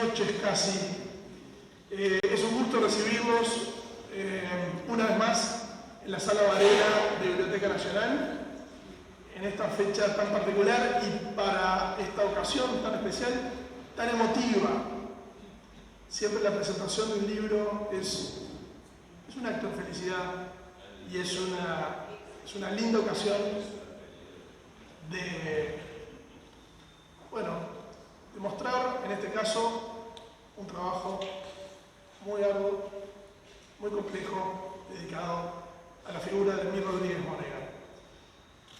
noches casi. Es un gusto recibirlos una vez más en la Sala Varela de Biblioteca Nacional, en esta fecha tan particular y para esta ocasión tan especial, tan emotiva. Siempre la presentación de un libro es un acto de felicidad y es una linda ocasión de mostrar, en este caso, un trabajo muy arduo, muy complejo, dedicado a la figura de Emil Rodríguez Monegal.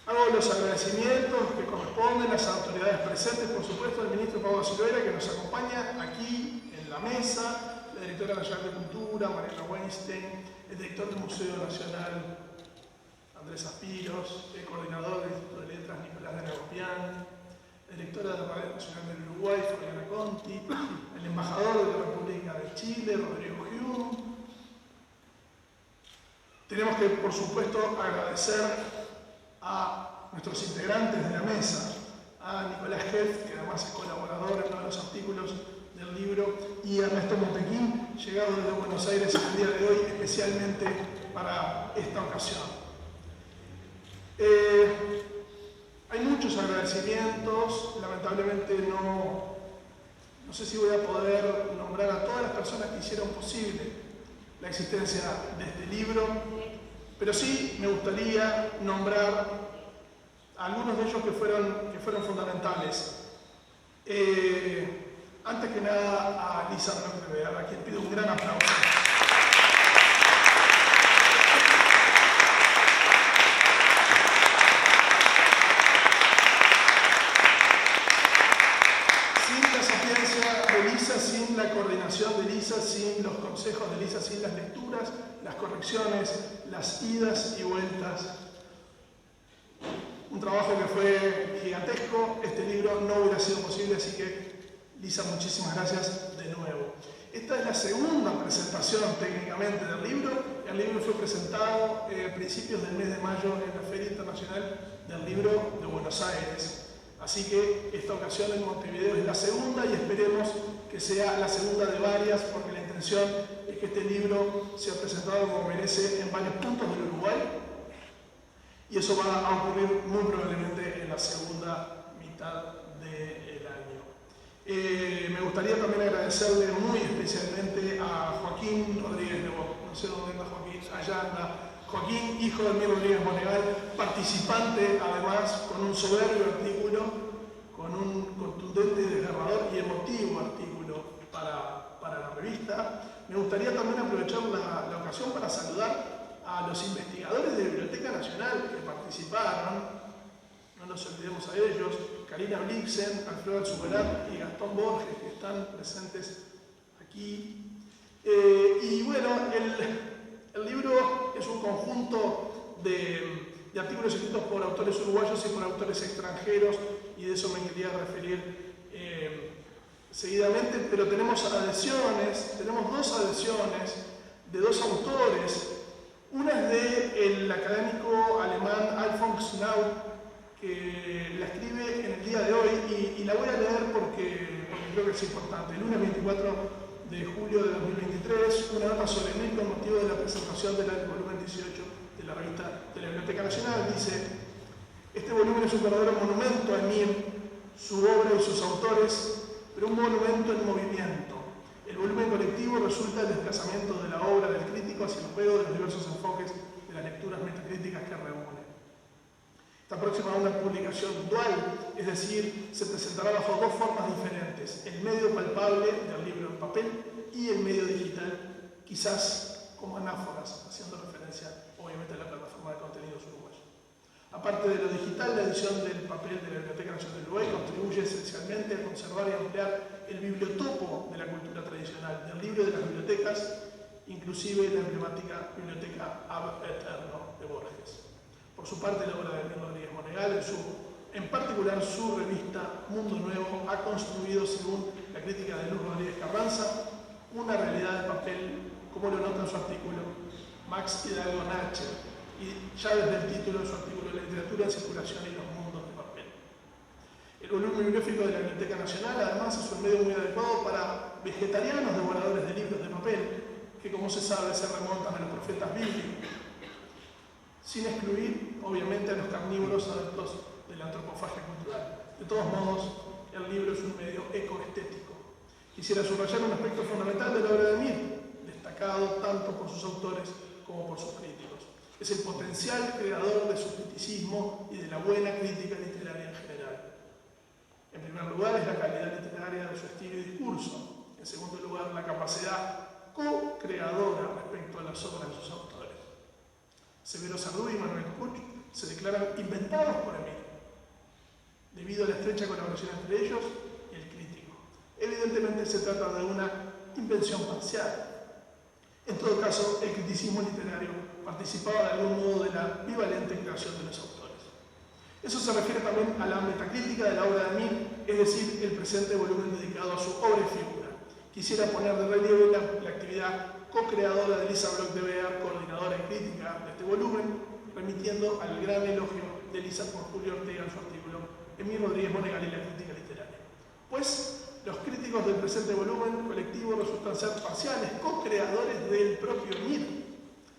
Hago los agradecimientos que corresponden a las autoridades presentes, por supuesto, al ministro Pablo Silveira, que nos acompaña aquí en la mesa, la directora nacional de Cultura, Mariana Weinstein, el director del Museo Nacional, Andrés Aspiros, el coordinador del Instituto de Letras, Nicolás de Nagopián, la directora de la Radio Nacional del Uruguay, Fabiana Conti, el embajador de la República de Chile, Rodrigo Hume. Tenemos que, por supuesto, agradecer a nuestros integrantes de la mesa, a Nicolás Heff, que además es colaborador en uno de los artículos del libro, y a Ernesto Montequín, llegado desde Buenos Aires el día de hoy, especialmente para esta ocasión. Hay muchos agradecimientos, lamentablemente no sé si voy a poder nombrar a todas las personas que hicieron posible la existencia de este libro, pero sí me gustaría nombrar a algunos de ellos que fueron fundamentales. Antes que nada a Lisa Bloch, a quien pido un gran aplauso. Sin la coordinación de Lisa, sin los consejos de Lisa, sin las lecturas, las correcciones, las idas y vueltas. Un trabajo que fue gigantesco. Este libro no hubiera sido posible, así que Lisa, muchísimas gracias de nuevo. Esta es la segunda presentación técnicamente del libro. El libro fue presentado a principios del mes de mayo en la Feria Internacional del Libro de Buenos Aires. Así que esta ocasión en Montevideo es la segunda y esperemos que sea la segunda de varias, porque la intención es que este libro sea presentado como merece en varios puntos del Uruguay, y eso va a ocurrir muy probablemente en la segunda mitad del año. Me gustaría también agradecerle muy especialmente a Joaquín Rodríguez Nebot. No sé dónde anda Joaquín, allá anda Joaquín, hijo de Emil Rodríguez Monegal, participante además con un soberbio artículo, con un contundente, desgarrador y emotivo artículo para la revista. Me gustaría también aprovechar la ocasión para saludar a los investigadores de Biblioteca Nacional que participaron, no nos olvidemos a ellos, Karina Blixen, Alfredo Alzuberat y Gastón Borges, que están presentes aquí. Y bueno, el libro es un conjunto de artículos escritos por autores uruguayos y por autores extranjeros, y de eso me quería referir seguidamente, pero tenemos dos adhesiones de dos autores. Una es del académico alemán Alfons Knauf, que la escribe en el día de hoy, y la voy a leer porque creo que es importante. El lunes 24 de julio de 2023, una nota sobre Emil con motivo de la presentación del volumen 18 de la revista de la Biblioteca Nacional. Dice: este volumen es un verdadero monumento a Emil, su obra y sus autores, pero un monumento en movimiento. El volumen colectivo resulta el desplazamiento de la obra del crítico hacia el juego de los diversos enfoques de las lecturas metacríticas que reúne. Está próxima a una publicación dual, es decir, se presentará bajo dos formas diferentes: el medio palpable del libro en papel y el medio digital, quizás como anáforas, haciendo referencia obviamente a la plataforma de contenidos uruguayos. Aparte de lo digital, la edición del papel de la Biblioteca Nacional del Uruguay contribuye esencialmente a conservar y ampliar el bibliotopo de la cultura tradicional, del libro de las bibliotecas, inclusive la emblemática biblioteca Ab Eterno de Borges. Por su parte, la obra de Emil Rodríguez Monegal, en particular su revista Mundo Nuevo, ha construido, según la crítica de Luz Rodríguez Carranza, una realidad de papel, como lo nota en su artículo Max Hidalgo Nacher, y ya desde el título de su artículo La literatura en circulación y los mundos de papel. El volumen bibliográfico de la Biblioteca Nacional, además, es un medio muy adecuado para vegetarianos devoradores de libros de papel, que como se sabe se remontan a los profetas bíblicos, sin excluir obviamente a los carnívoros adeptos de la antropofagia cultural. De todos modos, el libro es un medio ecoestético. Quisiera subrayar un aspecto fundamental de la obra de Mir, destacado tanto por sus autores como por sus críticos. Es el potencial creador de su criticismo y de la buena crítica literaria en general. En primer lugar, es la calidad literaria de su estilo y discurso. En segundo lugar, la capacidad co-creadora respecto a las obras de sus autores. Severo Sardú y Manuel Puig se declaran inventados por Emir, debido a la estrecha colaboración entre ellos y el crítico. Evidentemente se trata de una invención parcial. En todo caso, el criticismo literario participaba de algún modo de la bivalente creación de los autores. Eso se refiere también a la metacrítica de la obra de Emir, es decir, el presente volumen dedicado a su obra y figura. Quisiera poner de relieve la actividad co-creadora de Elisa Bloch de Beer, coordinadora y crítica de este volumen, remitiendo al gran elogio de Elisa por Julio Ortega en su artículo Emir Rodríguez Monegal y la crítica literaria. Pues los críticos del presente volumen colectivo resultan ser parciales co-creadores del propio Emir.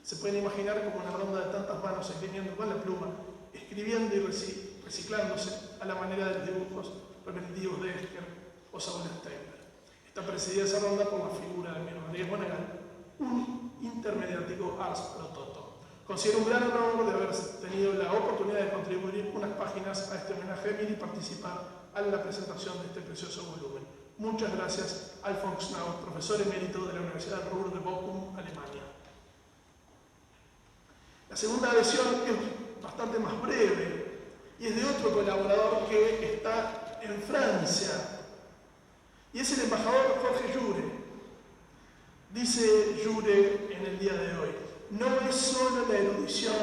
Se pueden imaginar como una ronda de tantas manos esgrimiendo con la pluma, escribiendo y reciclándose a la manera de los dibujos repetitivos de Escher o Saúl Steinberg. Está presidida esa ronda por la figura de Emir Rodríguez Monegal, un intermediático ars pro toto. Considero un gran honor de haber tenido la oportunidad de contribuir unas páginas a este homenaje a Emir y participar en la presentación de este precioso volumen. Muchas gracias, Alfons Knauf, profesor emérito de la Universidad Ruhr de Bochum, Alemania. La segunda versión es bastante más breve y es de otro colaborador que está en Francia, y es el embajador Jorge Jure. Dice Jure en el día de hoy: no es solo la erudición,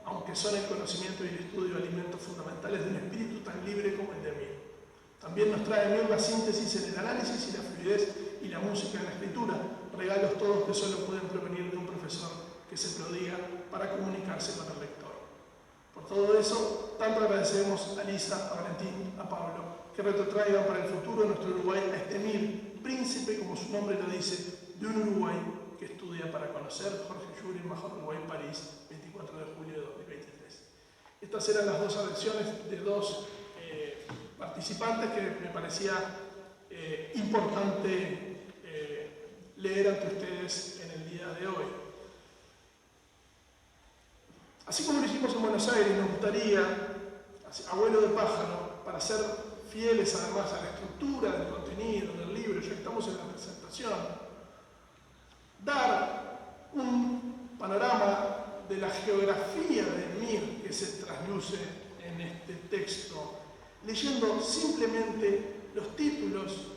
aunque son el conocimiento y el estudio alimentos fundamentales de un espíritu tan libre como el de Emir. También nos trae Emir la síntesis en el análisis y la fluidez y la música en la escritura, regalos todos que solo pueden provenir de un profesor que se prodiga para comunicarse con el lector. Por todo eso, tanto agradecemos a Lisa, a Valentín, a Pablo, que retrotraigan para el futuro de nuestro Uruguay a este Emir, príncipe, como su nombre lo dice, de un Uruguay que estudia para conocer. Jorge Jure, Embajador Uruguay, París, 24 de julio de 2023. Estas eran las dos adhesiones de dos participantes que me parecía importante leer ante ustedes en el día de hoy. Así como lo hicimos en Buenos Aires, nos gustaría, abuelo de pájaro, para ser fieles además a la estructura del contenido del libro, ya que estamos en la presentación, dar un panorama de la geografía de Emir que se trasluce en este texto, leyendo simplemente los títulos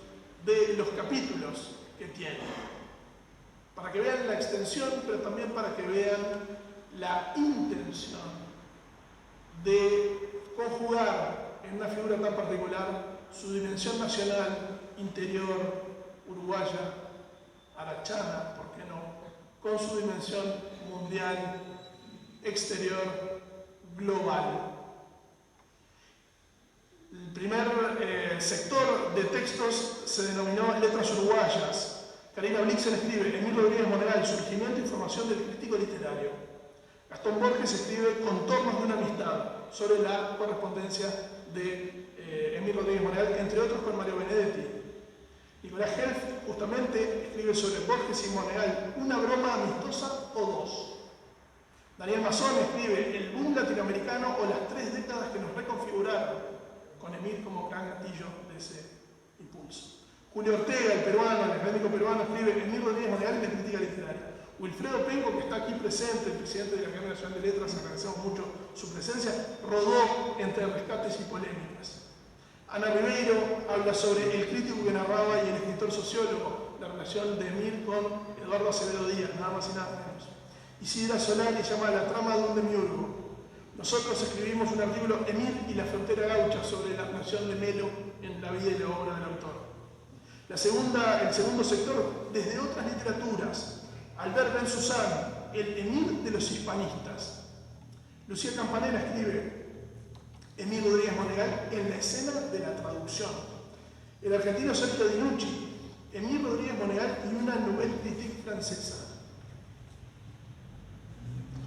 de los capítulos que tiene, para que vean la extensión, pero también para que vean la intención de conjugar en una figura tan particular su dimensión nacional, interior, uruguaya, arachana, ¿por qué no?, con su dimensión mundial, exterior, global. El primer sector de textos se denominó Letras Uruguayas. Karina Blixen escribe Emir Rodríguez Monegal, surgimiento y formación del crítico literario. Gastón Borges escribe Contornos de una amistad, sobre la correspondencia de Emir Rodríguez Monegal, entre otros con Mario Benedetti. Nicolás Helf justamente escribe sobre Borges y Monegal, una broma amistosa o dos. Daniel Mazón escribe El boom latinoamericano o las 3 décadas que nos reconfiguraron, con Emir como gran gatillo de ese impulso. Julio Ortega, el peruano, el académico peruano, escribe Emir Rodríguez Monegal y la crítica literaria. Wilfredo Penco, que está aquí presente, el presidente de la Academia Nacional de Letras, agradecemos mucho su presencia, rodó entre rescates y polémicas. Ana Ribeiro habla sobre el crítico que narraba y el escritor sociólogo, la relación de Emir con Eduardo Acevedo Díaz, nada más y nada menos. Isidra Solari llama La trama de un demiurgo. Nosotros escribimos un artículo Emir y la frontera gaucha sobre la relación de Melo en la vida y la obra del autor. El segundo sector, desde otras literaturas. Albert Ben Sussan, el Emir de los hispanistas. Lucía Campanella escribe Emir Rodríguez Monegal en la escena de la traducción. El argentino Sergio Dinucci Émile Rodríguez Monegal y una nouvelle critique francesa.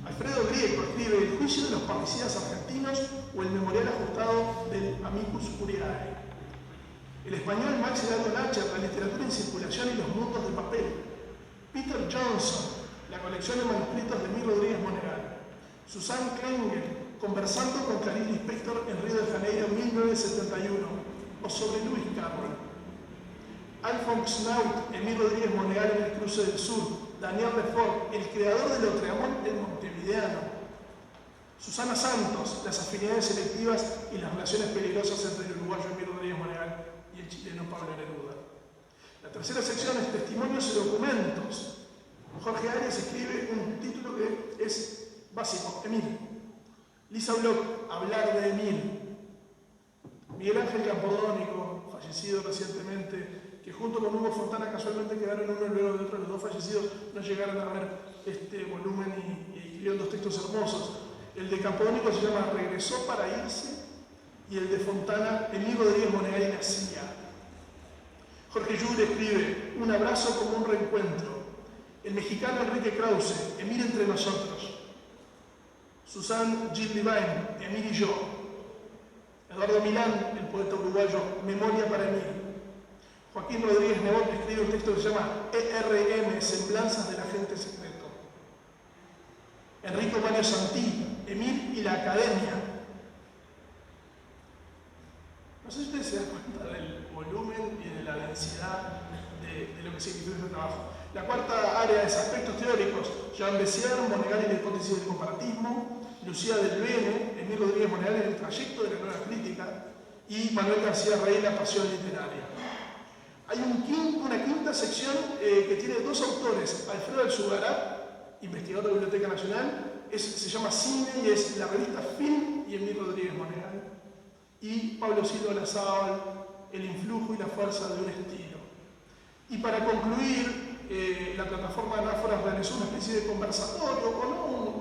Alfredo Grieco escribe El juicio de los parricidas argentinos o el memorial ajustado del Amicus Curiae. El español Max Galdon Lacher, La literatura en circulación y los mundos de papel. Peter Johnson, La colección de manuscritos de Émile Rodríguez Monegal. Susan Klengel, Conversando con Clarice Lispector en Río de Janeiro 1971, o sobre Lewis Carroll. Alphonse Naut, Émile Rodríguez Monegal en el cruce del sur. Daniel Lefort, el creador del Otreamont en montevideano. Susana Santos, las afinidades selectivas y las relaciones peligrosas entre el uruguayo Émile Rodríguez Monegal y el chileno Pablo Neruda. La tercera sección es Testimonios y documentos. Jorge Arias escribe un título que es básico, Émile. Lisa Bloch, Hablar de Émile. Miguel Ángel Campodónico, fallecido recientemente, que junto con Hugo Fontana casualmente quedaron uno luego de otro, los dos fallecidos no llegaron a ver este volumen y escribieron dos textos hermosos. El de Campodónico se llama Regresó para irse y el de Fontana, Émile Rodríguez Monegal y la CIA. Jorge Llull escribe Un abrazo como un reencuentro. El mexicano Enrique Krause, Émile entre nosotros. Susan Gil Divine, Émile y yo. Eduardo Milán, el poeta uruguayo, Memoria para Émile. Joaquín Rodríguez Nebot escribe un texto que se llama ERM, Semblanzas del Agente Secreto. Enrico Mario Santí, Émile y la Academia. No sé si ustedes se dan cuenta del volumen y de la densidad de lo que significa este trabajo. La cuarta área es aspectos teóricos. Jean Bessier, Monegal y la hipótesis del comparatismo. Lucía del Bene, Émile Rodríguez Monegal en el trayecto de la nueva crítica. Y Manuel García Rey, La pasión literaria. Hay una quinta sección que tiene dos autores. Alfredo Alzugarat, investigador de la Biblioteca Nacional, se llama Cine y es la revista Film y Émile Rodríguez Monegal. Y Pablo Silva Lazábal, El influjo y la fuerza de un estilo. Y para concluir, la plataforma Anáforas realizó una especie de conversatorio, o no,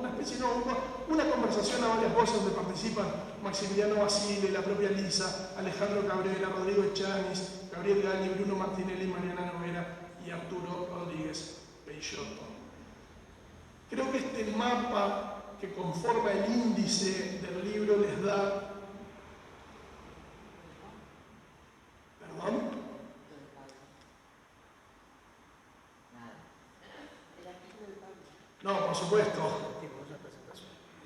una conversación a varias voces donde participan Maximiliano Basile, la propia Lisa, Alejandro Cabrera, Rodrigo Echanis, Gabriel Galli, Bruno Martinelli, Mariana Novera y Arturo Rodríguez Peixoto. Creo que este mapa que conforma el índice del libro les da... ¿Perdón? No, por supuesto.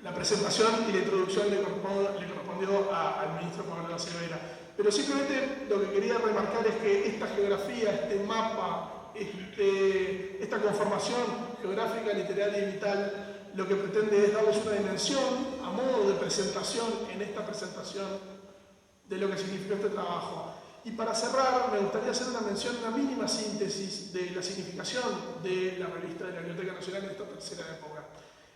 La presentación y la introducción le correspondió al ministro Pablo da Silveira. Pero simplemente lo que quería remarcar es que esta geografía, este mapa, esta conformación geográfica, literaria y vital, lo que pretende es darles una dimensión a modo de presentación en esta presentación de lo que significó este trabajo. Y para cerrar, me gustaría hacer una mención, una mínima síntesis de la significación de la revista de la Biblioteca Nacional en esta tercera época.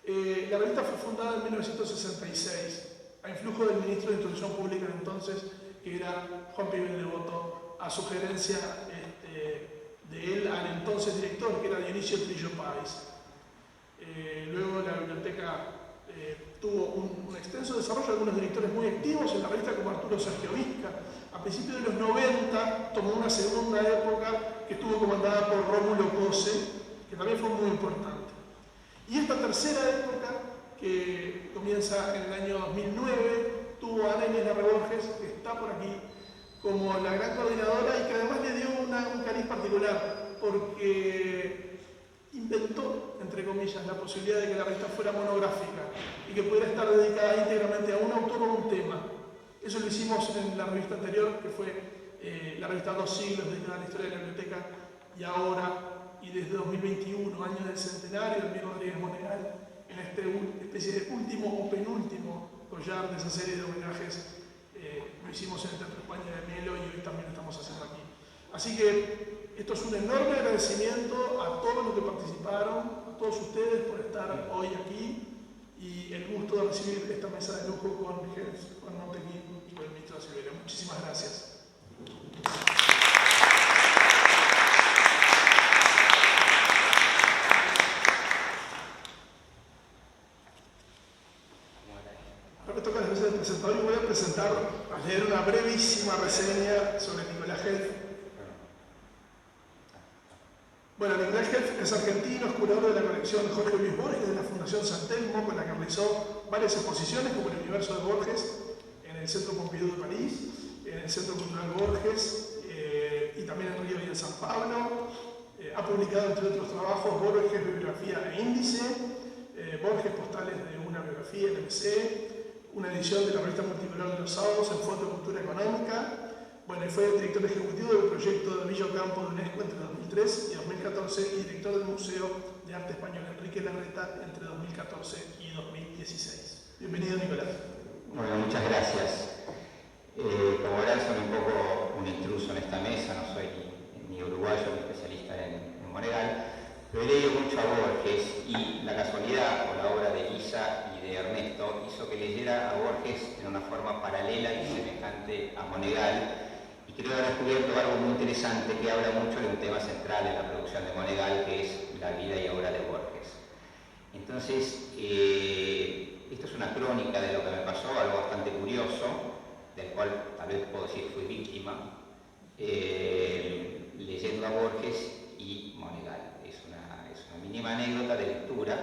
La revista fue fundada en 1966, a influjo del ministro de Instrucción Pública de entonces, que era Juan Pibel Devoto, a sugerencia de él al entonces director, que era Dionisio Trillo Páez. Luego la biblioteca tuvo un extenso desarrollo, algunos directores muy activos en la revista como Arturo Sergio Vizca. A principios de los 90 tomó una segunda época que estuvo comandada por Rómulo Cose, que también fue muy importante. Y esta tercera época, que comienza en el año 2009, tuvo a Ana Inés Larreborges, que está por aquí, como la gran coordinadora y que además le dio un cariz particular, porque inventó, entre comillas, la posibilidad de que la revista fuera monográfica y que pudiera estar dedicada íntegramente a un autor o un tema. Eso lo hicimos en la revista anterior, que fue la revista 2 siglos dedicada a la historia de la biblioteca, y ahora, y desde 2021, año del centenario de Émile Rodríguez Monegal, en esta especie de último o penúltimo collar de esa serie de homenajes, lo hicimos en el Teatro España de Melo y hoy también lo estamos haciendo aquí. Así que esto es un enorme agradecimiento a todos los que participaron, a todos ustedes por estar hoy aquí, y el gusto de recibir esta mesa de lujo con Montequín y con el ministro de Silveira. Muchísimas gracias. Ahora me toca después del presentador y voy a leer una brevísima reseña sobre Nicolás Helf. Bueno, Nicolás Helf es argentino, es curador de la colección Jorge Luis Borges de la Fundación San Telmo, con la que realizó varias exposiciones, como el universo de Borges, en el Centro Pompidou de París, en el Centro Cultural Borges, y también en Río y en San Pablo. Ha publicado, entre otros trabajos, Borges, bibliografía e índice, Borges, postales de una biografía en MC, una edición de la revista multicolor de los sábados en Foto y Cultura Económica. Bueno, fue director ejecutivo del proyecto de Villa Ocampo de UNESCO entre 2003 y 2014 y director del Museo de Arte Español Enrique Larreta entre 2014 y 2016. Bienvenido, Nicolás. Bueno, muchas gracias. Como verán, soy un poco un intruso en esta mesa, no soy ni uruguayo ni especialista en Monegal, pero he leído mucho a Borges y la casualidad, con la obra de Elisa y de Ernesto, hizo que leyera a Borges en una forma paralela y semejante a Monegal. Y creo haber descubierto algo muy interesante que habla mucho de un tema central en la producción de Monegal, que es la vida y obra de Borges. Entonces, esto es una crónica de lo que me pasó, algo bastante curioso, del cual tal vez puedo decir fui víctima, leyendo a Borges y Monegal. Es una mínima anécdota de lectura,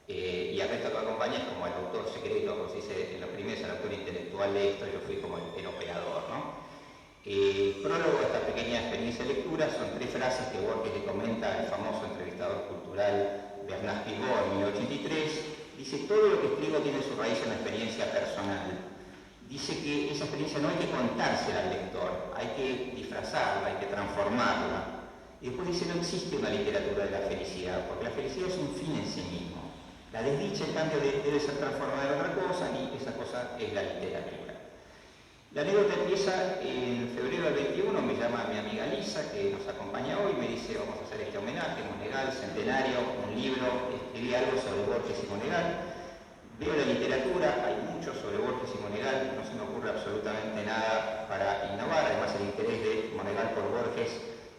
y a resto que me acompaña es como el autor secreto, como se dice en los primeros, el autor intelectual de esto, yo fui como el operador, ¿no? El prólogo de esta pequeña experiencia de lectura son 3 frases que Borges le comenta al famoso entrevistador cultural Bernard Pivot en 1983. Dice: todo lo que escribo tiene su raíz en la experiencia personal. Dice que esa experiencia no hay que contársela al lector, hay que disfrazarla, hay que transformarla. Y después dice: no existe una literatura de la felicidad, porque la felicidad es un fin en sí mismo. La desdicha, en cambio, debe ser transformada en otra cosa, y esa cosa es la literatura. La anécdota empieza en febrero del 21, me llama mi amiga Lisa, que nos acompaña hoy, me dice: vamos a hacer este homenaje, Monegal, centenario, un libro, escribí algo sobre Borges y Monegal. Veo la literatura, hay mucho sobre Borges y Monegal, no se me ocurre absolutamente nada para innovar, además el interés de Monegal por Borges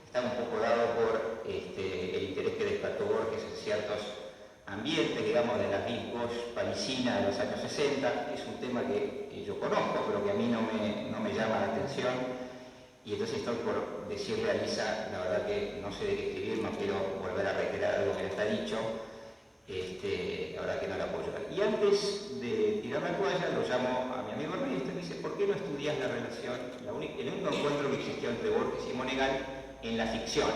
está un poco dado por el interés que despertó Borges en ciertos ambiente, digamos, de la Big Bosch parisina de los años 60. Es un tema que yo conozco, pero que a mí no me llama la atención, y entonces estoy por decirle a Lisa, la verdad que no sé de qué escribir, no quiero volver a reiterar algo que ya está dicho, la verdad que no la puedo ayudar. Y antes de tirar la toalla, lo llamo a mi amigo Ernesto y me dice: ¿por qué no estudias la relación, el único encuentro que existió entre Borges y Monegal en la ficción?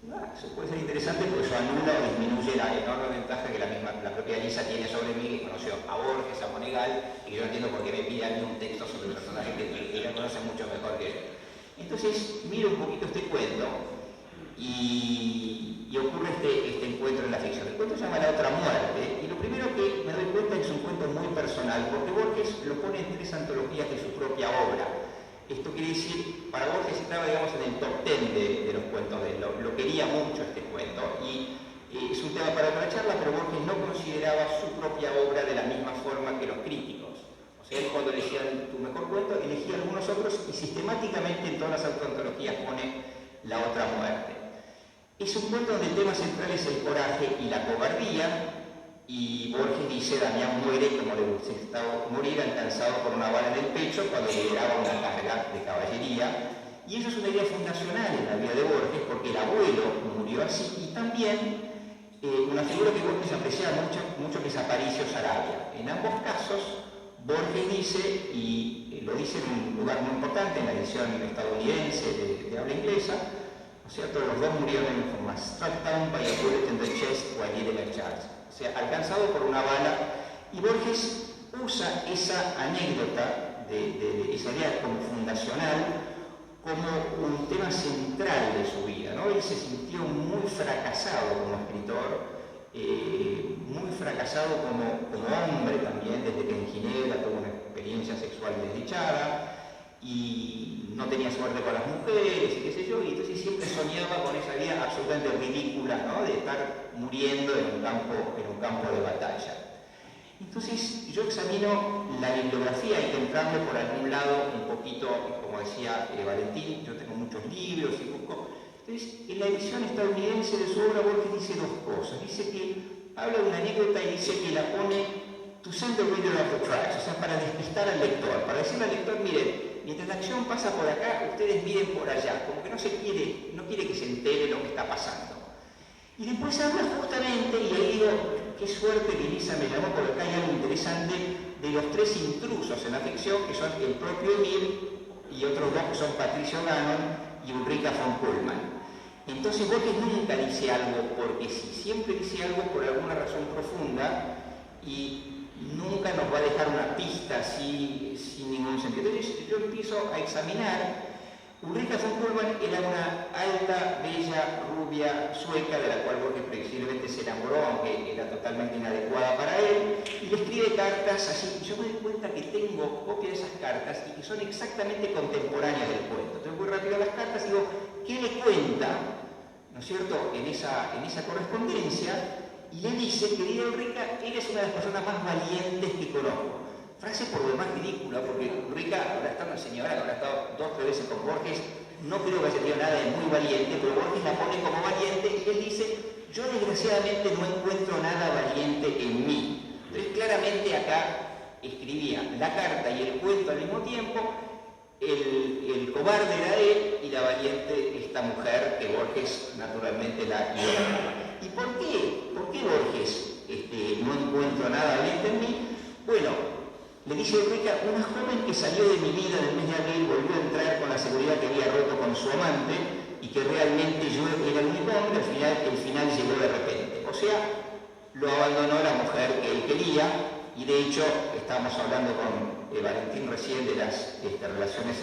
Eso puede ser interesante porque eso anula o disminuye la enorme ventaja que la propia Lisa tiene sobre mí, que conoció a Borges, a Monegal, y que yo no entiendo por qué me pide a mí un texto sobre el personaje que ella conoce mucho mejor que yo. Entonces miro un poquito este cuento y ocurre este encuentro en la ficción. El cuento se llama La otra muerte, y lo primero que me doy cuenta es que es un cuento muy personal, porque Borges lo pone en 3 antologías de su propia obra. Esto quiere decir, para Borges estaba, digamos, en el top 10 de los cuentos de él, lo quería mucho este cuento, y es un tema para otra charla, pero Borges no consideraba su propia obra de la misma forma que los críticos. O sea, él cuando elegía tu mejor cuento, elegía algunos otros, y sistemáticamente en todas las antologías pone La otra muerte. Es un cuento donde el tema central es el coraje y la cobardía, y Borges dice: Damián muere como le gustaba morir, alcanzado por una bala en el pecho cuando lideraba una carga de caballería. Y eso es una idea fundacional en la vida de Borges, porque el abuelo murió así, y también una figura que Borges apreciaba mucho, que es Aparicio Saravia. En ambos casos, Borges dice, y lo dice en un lugar muy importante, en la edición estadounidense de habla inglesa, ¿no es cierto? Los dos murieron en forma struck down by a bullet in the chest while leading a charge. O sea, alcanzado por una bala. Y Borges usa esa anécdota de esa idea como fundacional, como un tema central de su vida, ¿no? Él se sintió muy fracasado como escritor, muy fracasado como hombre también, desde que en Ginebra tuvo una experiencia sexual desdichada y no tenía suerte con las mujeres y qué sé yo, y entonces siempre soñaba con esa vida absolutamente ridícula, ¿no? De estar muriendo en un campo de batalla. Entonces yo examino la bibliografía, hay que entrarle por algún lado un poquito, como decía Valentín, yo tengo muchos libros y busco. Entonces, en la edición estadounidense de su obra, Borges dice 2 cosas. Dice que habla de una anécdota y dice que la pone to send the reader off the tracks, o sea, para despistar al lector, para decirle al lector: mire, mientras la acción pasa por acá, ustedes miren por allá, como que no quiere que se entere lo que está pasando. Y después habla justamente, y ahí digo, qué suerte que Elisa me llamó, porque acá hay algo interesante de los tres intrusos en la ficción, que son el propio Emil y otros dos que son Patricio Gannon y Ulrika von Pullman. Entonces Borges nunca dice algo porque sí, siempre dice algo por alguna razón profunda y nunca nos va a dejar una pista así sin ningún sentido. Entonces yo empiezo a examinar. Ulrika von Pullman era una alta, bella, rubia, sueca, de la cual Borges previsiblemente se enamoró, aunque era totalmente inadecuada para él, y le escribe cartas así. Y yo me doy cuenta que tengo copia de esas cartas y que son exactamente contemporáneas del cuento. Entonces voy rápido a las cartas y digo, ¿qué le cuenta, ¿no es cierto?, en esa correspondencia? Y le dice, querida Ulrika, eres una de las personas más valientes que conozco. Frase por lo demás ridícula, porque Ulrika, ahora está una señora que habrá estado 2 o 3 veces con Borges, no creo que haya tenido nada de muy valiente, pero Borges la pone como valiente y él dice, yo desgraciadamente no encuentro nada valiente en mí. Entonces claramente acá escribía la carta y el cuento al mismo tiempo, el cobarde era él y la valiente esta mujer que Borges naturalmente la idolatra. ¿Y por qué? ¿Por qué Borges no encuentro nada valiente en mí? Bueno, le dice Ulrika, una joven que salió de mi vida en el mes de abril volvió a entrar con la seguridad que había roto con su amante y que realmente yo era el único hombre, el final llegó de repente. O sea, lo abandonó la mujer que él quería y de hecho estábamos hablando con Valentín recién de las relaciones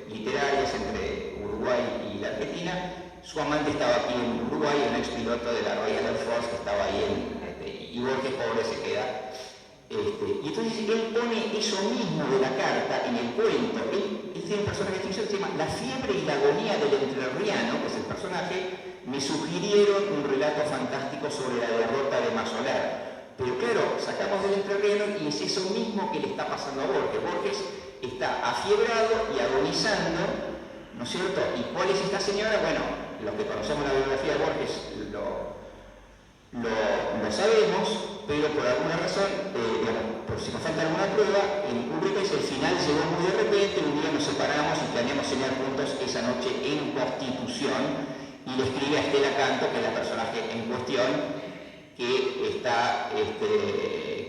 literarias entre Uruguay y la Argentina. Su amante estaba aquí en Uruguay, un ex piloto de la Royal Air Force que estaba ahí y Borges pobre se queda. Y entonces él pone eso mismo de la carta en el cuento. Él tiene un personaje que se llama La fiebre y la agonía del entrerriano, que es el personaje, me sugirieron un relato fantástico sobre la derrota de Mazolar. Pero claro, sacamos del entrerriano y es eso mismo que le está pasando a Borges. Borges está afiebrado y agonizando, ¿no es cierto? ¿Y cuál es esta señora? Bueno, los que conocemos la biografía de Borges lo sabemos, pero por alguna razón, por si nos falta alguna prueba, en Ulrika dice, el final llegó muy de repente, un día nos separamos y planeamos cenar juntos esa noche en Constitución, y le escribe a Estela Canto, que es la personaje en cuestión, que está,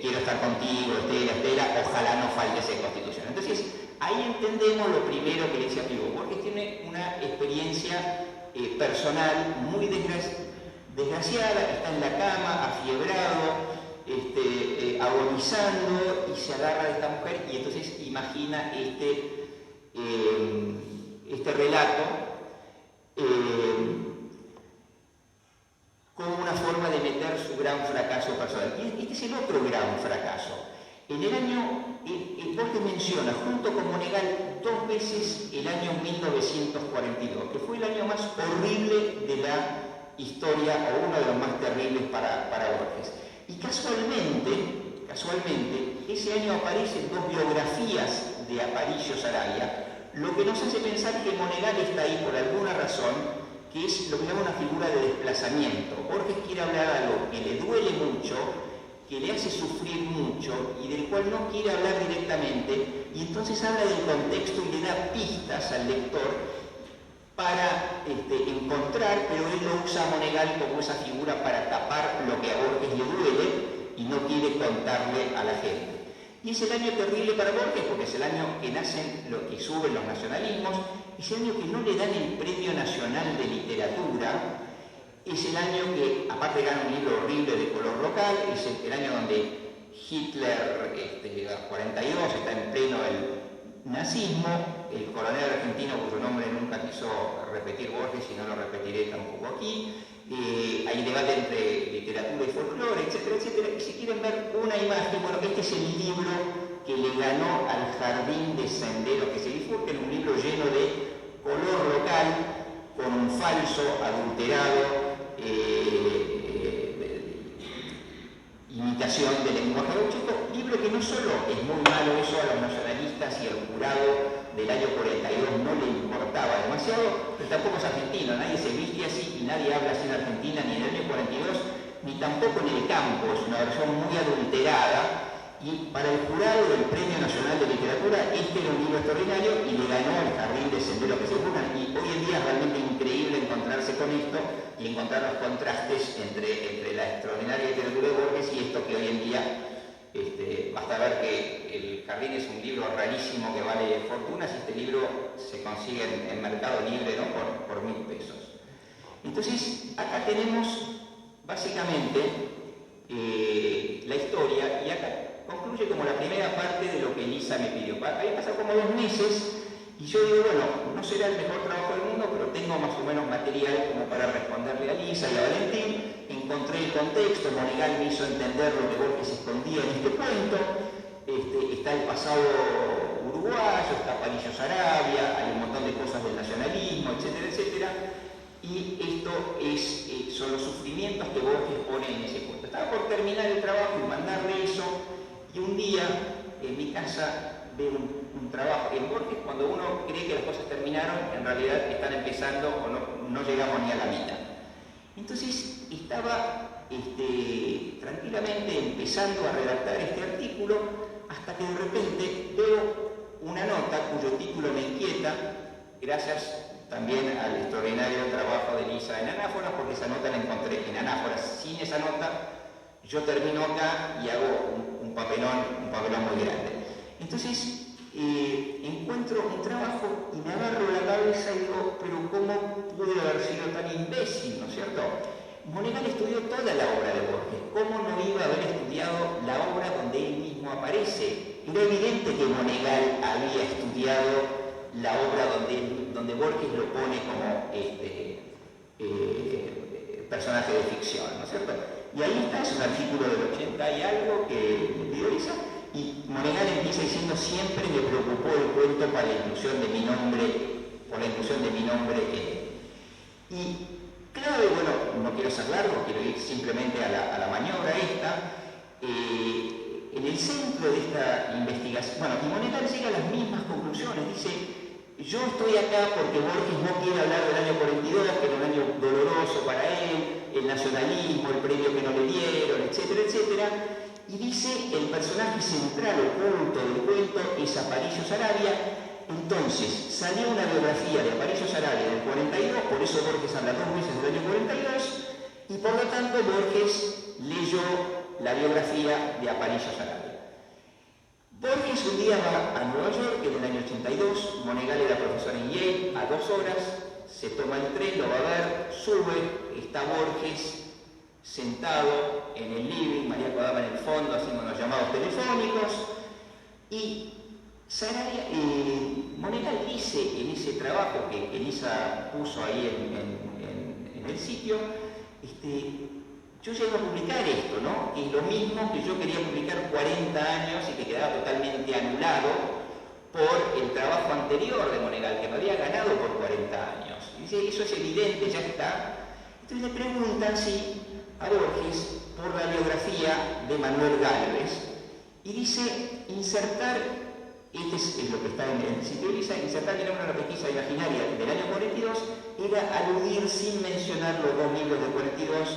quiero estar contigo, Estela, ojalá no faltes en Constitución. Entonces, ahí entendemos lo primero que le decía Pivo, porque tiene una experiencia personal muy desgraciada, está en la cama, afiebrado, agonizando y se agarra de esta mujer y entonces imagina este relato como una forma de meter su gran fracaso personal. Y este es el otro gran fracaso. En el año, Borges menciona junto con Monegal 2 veces el año 1942, que fue el año más horrible de la historia o uno de los más terribles para Borges. Y casualmente, ese año aparecen 2 biografías de Aparicio Saravia, lo que nos hace pensar que Monegal está ahí por alguna razón, que es lo que llama una figura de desplazamiento. Borges quiere hablar de algo que le duele mucho, que le hace sufrir mucho y del cual no quiere hablar directamente, y entonces habla del contexto y le da pistas al lector para encontrar, pero él lo usa a Monegal como esa figura para tapar lo que a Borges le duele y no quiere contarle a la gente. Y es el año terrible para Borges porque es el año que nacen, que suben los nacionalismos, es el año que no le dan el Premio Nacional de Literatura, es el año que, aparte gana un libro horrible de color local, es el año donde Hitler, 42, está en pleno el nazismo, el coronel argentino cuyo nombre nunca quiso repetir Borges y no lo repetiré tampoco aquí, hay debate entre literatura y folclore, etcétera, etcétera. Y si quieren ver una imagen, bueno, este es el libro que le ganó al Jardín de Senderos que se bifurquen, un libro lleno de color local, con un falso, adulterado, imitación del lenguaje gauchesco, libro que no solo es muy malo eso a los nacionalistas y al jurado del año 42 no le importaba demasiado, pero tampoco es argentino, nadie se viste así y nadie habla así en Argentina ni en el año 42, ni tampoco en el campo, es una versión muy adulterada y para el jurado del Premio Nacional de Literatura este era un libro extraordinario y le ganó El Jardín de Senderos que se buscan. Y hoy en día es realmente increíble encontrarse con esto y encontrar los contrastes entre la extraordinaria literatura de Borges y esto que hoy en día basta ver que El Jardín es un libro rarísimo que vale fortunas y este libro se consigue en Mercado Libre, ¿no? por 1.000 pesos. Entonces, acá tenemos básicamente la historia, y acá concluye como la primera parte de lo que Elisa me pidió. Había pasado como 2 meses y yo digo, bueno, no será el mejor trabajo del mundo, pero tengo más o menos material como para responderle a Elisa y a Valentín. Encontré el contexto, Monegal me hizo entender lo que Borges escondía en este cuento. Está el pasado uruguayo, está Palillo Sarabia, hay un montón de cosas del nacionalismo, etcétera, etcétera. Y esto son los sufrimientos que Borges pone en ese cuento. Estaba por terminar el trabajo y mandarle eso, y un día en mi casa veo un trabajo. En Borges, cuando uno cree que las cosas terminaron, en realidad están empezando o no llegamos ni a la mitad. Entonces estaba tranquilamente empezando a redactar este artículo, hasta que de repente veo una nota cuyo título me inquieta, gracias también al extraordinario trabajo de Elisa en Anáforas, porque esa nota la encontré en Anáforas. Sin esa nota, yo termino acá y hago un papelón muy grande. Entonces, encuentro un trabajo y me agarro la cabeza y digo, pero ¿cómo pude haber sido tan imbécil, ¿no es cierto? Monegal estudió toda la obra de Borges. ¿Cómo no iba a haber estudiado la obra donde él mismo aparece? Era evidente que Monegal había estudiado la obra donde Borges lo pone como personaje de ficción, ¿no es cierto? Y ahí está, es un artículo del 80 y algo que me pidió Elisa, y Monegal empieza diciendo: siempre me preocupó el cuento por la inclusión de mi nombre en él. Y claro, bueno, no quiero ser largo, quiero ir simplemente a la maniobra esta. En el centro de esta investigación, bueno, y Monegal llega a las mismas conclusiones, dice: yo estoy acá porque Borges no quiere hablar del año 42, que era un año doloroso para él, el nacionalismo, el premio que no le dieron, etcétera, etcétera. Y dice, el personaje central oculto del cuento es Aparicio Sarabia. Entonces, salió una biografía de Aparicio Sarabia del 42, por eso Borges habla 2 veces del año 42, y por lo tanto Borges leyó la biografía de Aparicio Sarabia. Borges un día va a Nueva York en el año 82, Monegal era profesor en Yale, a 2 horas, se toma el tren, lo va a ver, sube, está Borges sentado en el living, María Kodama en el fondo haciendo unos llamados telefónicos, y Monegal dice en ese trabajo que Elisa puso ahí en el sitio, yo llego a publicar esto, ¿no? Que es lo mismo que yo quería publicar 40 años y que quedaba totalmente anulado por el trabajo anterior de Monegal, que me había ganado por 40 años. Y dice, eso es evidente, ya está. Entonces le preguntan a Borges por la biografía de Manuel Gálvez y dice, insertar, es lo que está en el sitio de Elisa, insertar el nombre de la pesquisa imaginaria del año 42 era aludir sin mencionar los 2 libros del 42,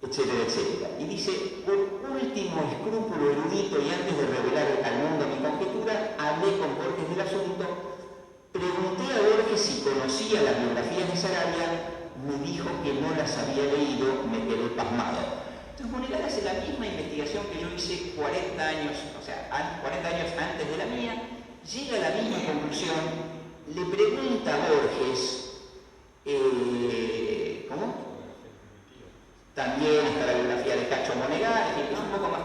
etcétera, etcétera. Y dice, por último escrúpulo erudito y antes de revelar al mundo mi conjetura, hablé con Borges del asunto, pregunté a Borges si conocía las biografías de Sarabia, me dijo que no las había leído, me quedé pasmado. Entonces Monegal hace la misma investigación que yo hice 40 años, o sea, 40 años antes de la mía, llega a la misma conclusión, le pregunta a Borges, ¿cómo? También está la biografía de Cacho Monegal, es decir, es un poco más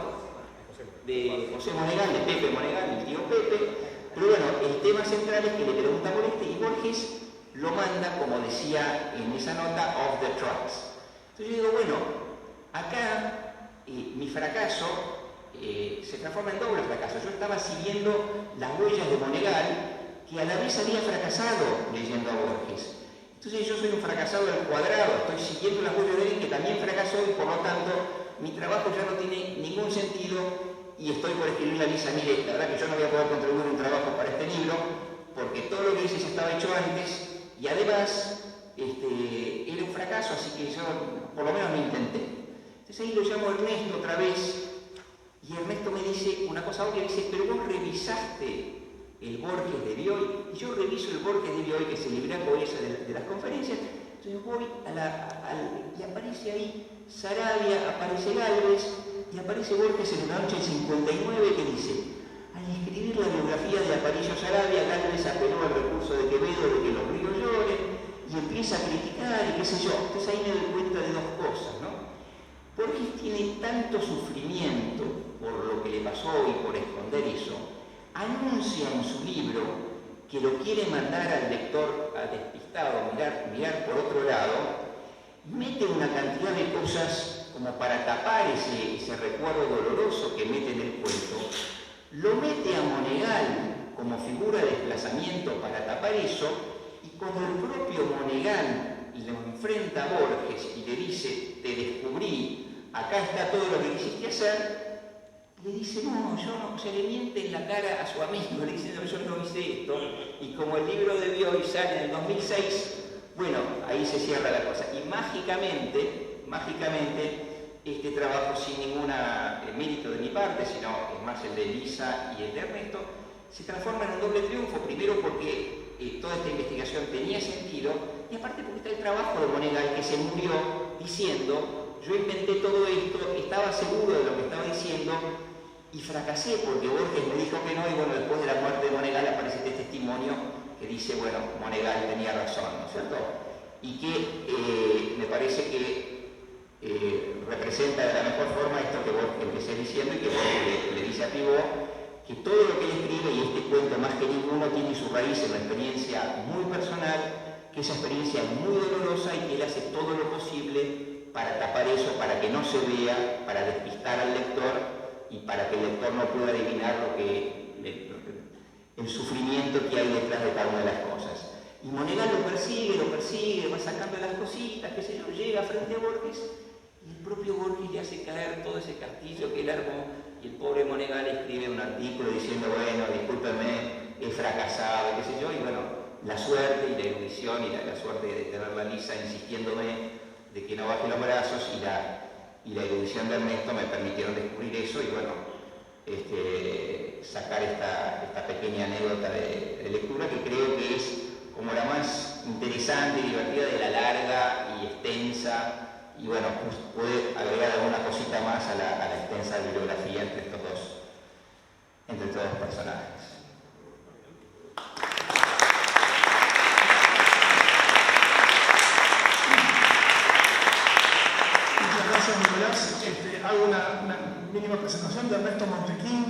de José Monegal, de Pepe Monegal, el tío Pepe, pero bueno, el tema central es que le pregunta por y Borges lo manda, como decía en esa nota, off the tracks. Entonces yo digo, bueno, acá mi fracaso se transforma en doble fracaso. Yo estaba siguiendo las huellas de Monegal, que a la vez había fracasado leyendo a Borges. Entonces yo soy un fracasado al cuadrado, estoy siguiendo las huellas de alguien que también fracasó y por lo tanto mi trabajo ya no tiene ningún sentido y estoy por escribirle a Elisa, mire, la verdad que yo no voy a poder contribuir un trabajo para este libro porque todo lo que hice ya estaba hecho antes y además era un fracaso, así que yo por lo menos lo intenté. Entonces ahí lo llamo a Ernesto otra vez Y Ernesto me dice una cosa obvia, dice, pero vos revisaste el Borges de Bioy, y yo reviso el Borges de Bioy, que es el libraco ese de las conferencias, entonces voy y aparece ahí Saravia, aparece Gálvez, y aparece Borges en la noche del 59 que dice: al escribir la biografía de Aparicio Saravia, Gálvez apeló al recurso de Quevedo de que los ríos lloren, y empieza a criticar, y qué sé yo. Entonces ahí me doy cuenta de dos cosas, ¿no? Borges tiene tanto sufrimiento por lo que le pasó y por esconder eso, anuncia en su libro que lo quiere mandar al lector despistado, mirar por otro lado, mete una cantidad de cosas como para tapar ese recuerdo doloroso que mete en el cuento, lo mete a Monegal como figura de desplazamiento para tapar eso, y cuando el propio Monegal lo enfrenta a Borges y le dice: te descubrí, acá está todo lo que quisiste hacer, le dice: no, yo no, o sea, le miente en la cara a su amigo, le dice: no, yo no hice esto. Y como el libro de Bioy sale en el 2006, bueno, ahí se cierra la cosa. Y mágicamente, este trabajo, sin ningún mérito de mi parte, sino es más el de Elisa y el de Ernesto, se transforma en un doble triunfo. Primero porque toda esta investigación tenía sentido, y aparte porque está el trabajo de Monegal, que se murió diciendo: yo inventé todo esto, estaba seguro de lo que estaba diciendo y fracasé porque Borges me dijo que no. Y bueno, después de la muerte de Monegal aparece este testimonio que dice: bueno, Monegal tenía razón, ¿no es cierto? Y que me parece que representa de la mejor forma esto que Borges empecé diciendo, y que Borges le dice a Pivot que todo lo que él escribe, y este cuento más que ninguno, tiene su raíz en una experiencia muy personal, que esa experiencia es muy dolorosa, y que él hace todo lo posible para tapar eso, para que no se vea, para despistar al lector y para que el lector no pueda adivinar el sufrimiento que hay detrás de cada una de las cosas. Y Monegal lo persigue, va sacando las cositas, qué sé yo, llega frente a Borges, y el propio Borges le hace caer todo ese castillo que él armó, y el pobre Monegal escribe un artículo diciendo: bueno, discúlpenme, he fracasado, qué sé yo. Y bueno, la suerte y la erudición y la suerte de tenerla Lisa insistiéndome de que no baje los brazos, y la erudición de Ernesto me permitieron descubrir eso, y bueno, sacar esta pequeña anécdota de lectura, que creo que es como la más interesante y divertida de la larga y extensa, y bueno, pues puede agregar alguna cosita más a la extensa bibliografía entre estos dos personajes. Muchas gracias, Nicolás. Hago una mínima presentación de Ernesto Montequín,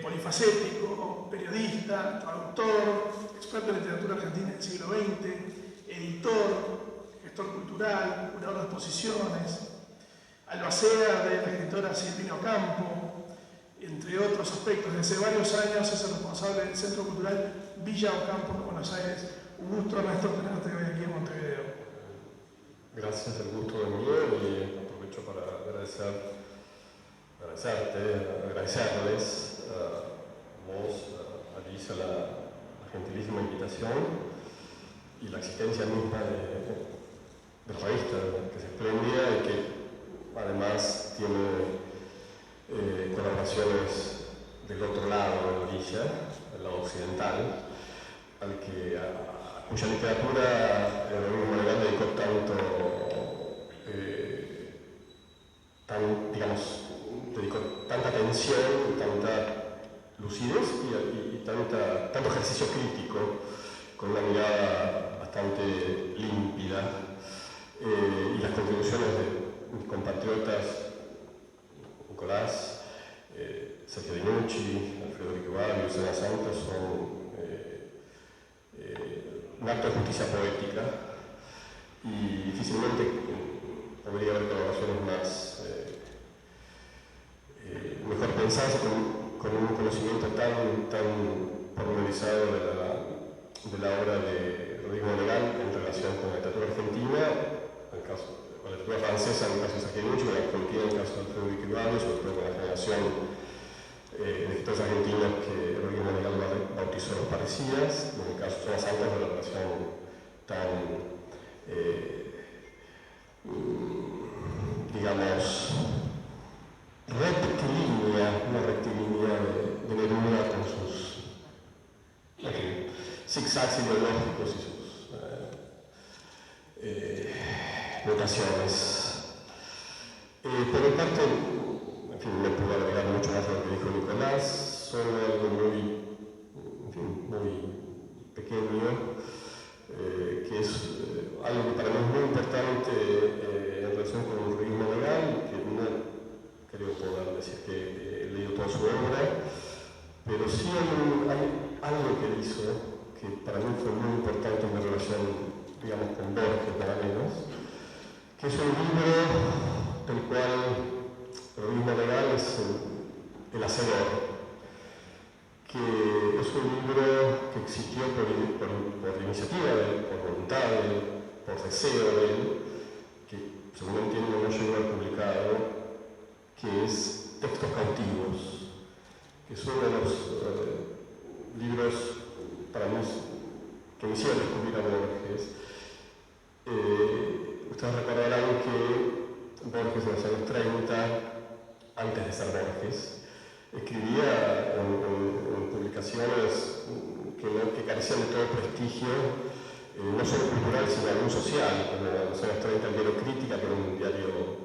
polifacético, periodista, traductor, experto en literatura argentina del siglo XX, editor, gestor cultural, curador de exposiciones, albacea de la escritora Silvina Ocampo, entre otros aspectos. Desde hace varios años es el responsable del Centro Cultural Villa Ocampo de Buenos Aires. Un gusto, Ernesto, tenerte hoy aquí en Montevideo. Gracias, el gusto de mío, y aprovecho para agradecerles a vos, a Lisa, la gentilísima invitación y la existencia misma de revista, que es espléndida y que además tiene colaboraciones del otro lado de la orilla, del lado occidental, cuya literatura Monegal dedicó dedicó tanta atención, tanta lucidez y tanto ejercicio crítico, con una mirada bastante límpida, y las contribuciones de mis compatriotas Nicolás, Sergio Dinucci, Alfredo Riqueval y Lucena Santos son un acto de justicia poética, y difícilmente podría haber colaboraciones mejor pensadas con un conocimiento tan pormenorizado de la obra de Rodrigo Monegal en relación con la literatura argentina, con la literatura francesa en el caso de Sergio Dinucci, con la argentina en el caso de Alfredo Riqueval, sobre todo con la generación de escritores argentinos que Rodrigo Monegal bautizó los parecidas, en el caso de Zona Santos, de la relación tan, digamos, misma rectilínea de Neruda con sus zigzags ideológicos y sus notaciones. Por mi parte, en fin, no puedo agregar mucho más de lo que dijo Nicolás, solo algo muy pequeño, que es algo que para mí es muy importante en relación con el realismo legal, que no creo poder decir que he leído toda su obra, pero sí hay algo que hizo que para mí fue muy importante en mi relación, digamos, con Borges, nada menos, que es un libro del cual el realismo legal es el hacedor, que es un libro que existió por iniciativa de él, por voluntad de él, por deseo de él, que según entiendo no llegó a ser publicado, que es Textos cautivos, que es uno de los libros para mí que me hicieron descubrir a Borges. Ustedes recordarán que Borges en los años 30, antes de ser Borges, escribía en publicaciones que carecían de todo prestigio, no solo cultural, sino aún social, como en los años 30 el diario Crítica, que era un diario,